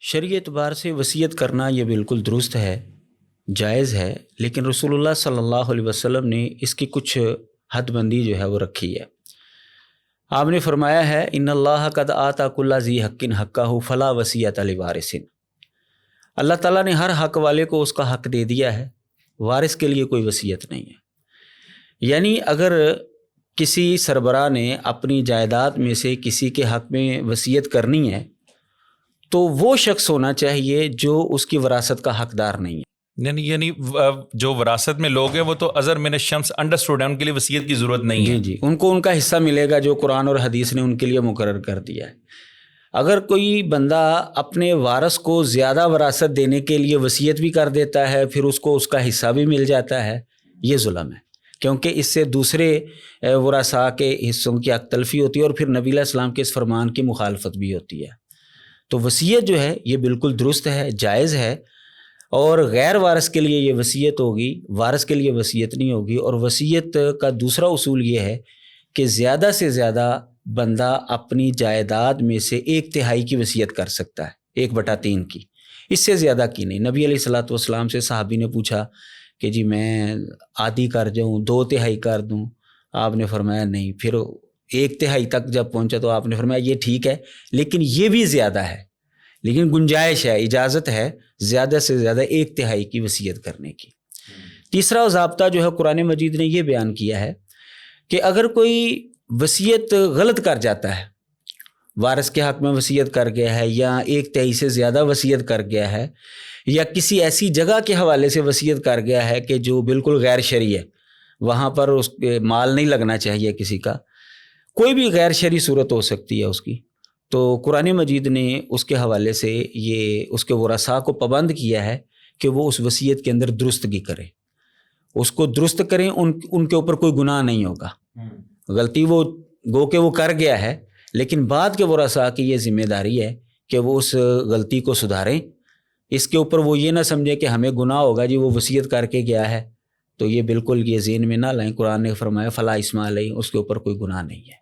شرعی اعتبار سے وصیت کرنا یہ بالکل درست ہے، جائز ہے، لیکن رسول اللہ صلی اللہ علیہ وسلم نے اس کی کچھ حد بندی جو ہے وہ رکھی ہے۔ آپ نے فرمایا ہے ان اللہ قد آتا کل ذی حق حقہ فلا وصیۃ لوارث۔ اللہ تعالیٰ نے ہر حق والے کو اس کا حق دے دیا ہے، وارث کے لیے کوئی وصیت نہیں ہے۔ یعنی اگر کسی سربراہ نے اپنی جائیداد میں سے کسی کے حق میں وصیت کرنی ہے تو وہ شخص ہونا چاہیے جو اس کی وراثت کا حقدار نہیں ہے۔ یعنی جو وراثت میں لوگ ہیں وہ تو ازر من الشمس انڈرسٹوڈ ہیں، ان کے لیے وصیت کی ضرورت نہیں ہے۔ جی ان کو ان کا حصہ ملے گا جو قرآن اور حدیث نے ان کے لیے مقرر کر دیا ہے۔ اگر کوئی بندہ اپنے وارث کو زیادہ وراثت دینے کے لیے وصیت بھی کر دیتا ہے پھر اس کو اس کا حصہ بھی مل جاتا ہے، یہ ظلم ہے، کیونکہ اس سے دوسرے ورثاء کے حصوں کی حق تلفی ہوتی ہے اور پھر نبی علیہ السلام کے اس فرمان کی مخالفت بھی ہوتی ہے۔ تو وصیت جو ہے یہ بالکل درست ہے، جائز ہے، اور غیر وارث کے لیے یہ وصیت ہوگی، وارث کے لیے وصیت نہیں ہوگی۔ اور وصیت کا دوسرا اصول یہ ہے کہ زیادہ سے زیادہ بندہ اپنی جائیداد میں سے 1/3 کی وصیت کر سکتا ہے، 1/3 کی، اس سے زیادہ کی نہیں۔ نبی علیہ الصلوۃ والسلام سے صحابی نے پوچھا کہ جی میں آدھی کر جاؤں، 2/3 کر دوں؟ آپ نے فرمایا نہیں۔ پھر 1/3 تک جب پہنچا تو آپ نے فرمایا یہ ٹھیک ہے، لیکن یہ بھی زیادہ ہے، لیکن گنجائش ہے، اجازت ہے زیادہ سے زیادہ 1/3 کی وصیت کرنے کی۔ تیسرا ضابطہ جو ہے قرآن مجید نے یہ بیان کیا ہے کہ اگر کوئی وصیت غلط کر جاتا ہے، وارث کے حق میں وصیت کر گیا ہے یا 1/3 سے زیادہ وصیت کر گیا ہے یا کسی ایسی جگہ کے حوالے سے وصیت کر گیا ہے کہ جو بالکل غیر شرعی ہے، وہاں پر اس کے مال نہیں لگنا چاہیے کسی کا، کوئی بھی غیر شرعی صورت ہو سکتی ہے اس کی، تو قرآن مجید نے اس کے حوالے سے یہ اس کے ورثاء کو پابند کیا ہے کہ وہ اس وصیت کے اندر درستگی کریں، اس کو درست کریں، ان کے اوپر کوئی گناہ نہیں ہوگا۔ غلطی وہ گو کہ وہ کر گیا ہے، لیکن بعد کے ورثاء کی یہ ذمہ داری ہے کہ وہ اس غلطی کو سدھاریں، اس کے اوپر وہ یہ نہ سمجھے کہ ہمیں گناہ ہوگا جی وہ وصیت کر کے گیا ہے، تو یہ بالکل یہ ذہن میں نہ لائیں۔ قرآن نے فرمایا فلا اسم علیہ، اس کے اوپر کوئی گناہ نہیں ہے۔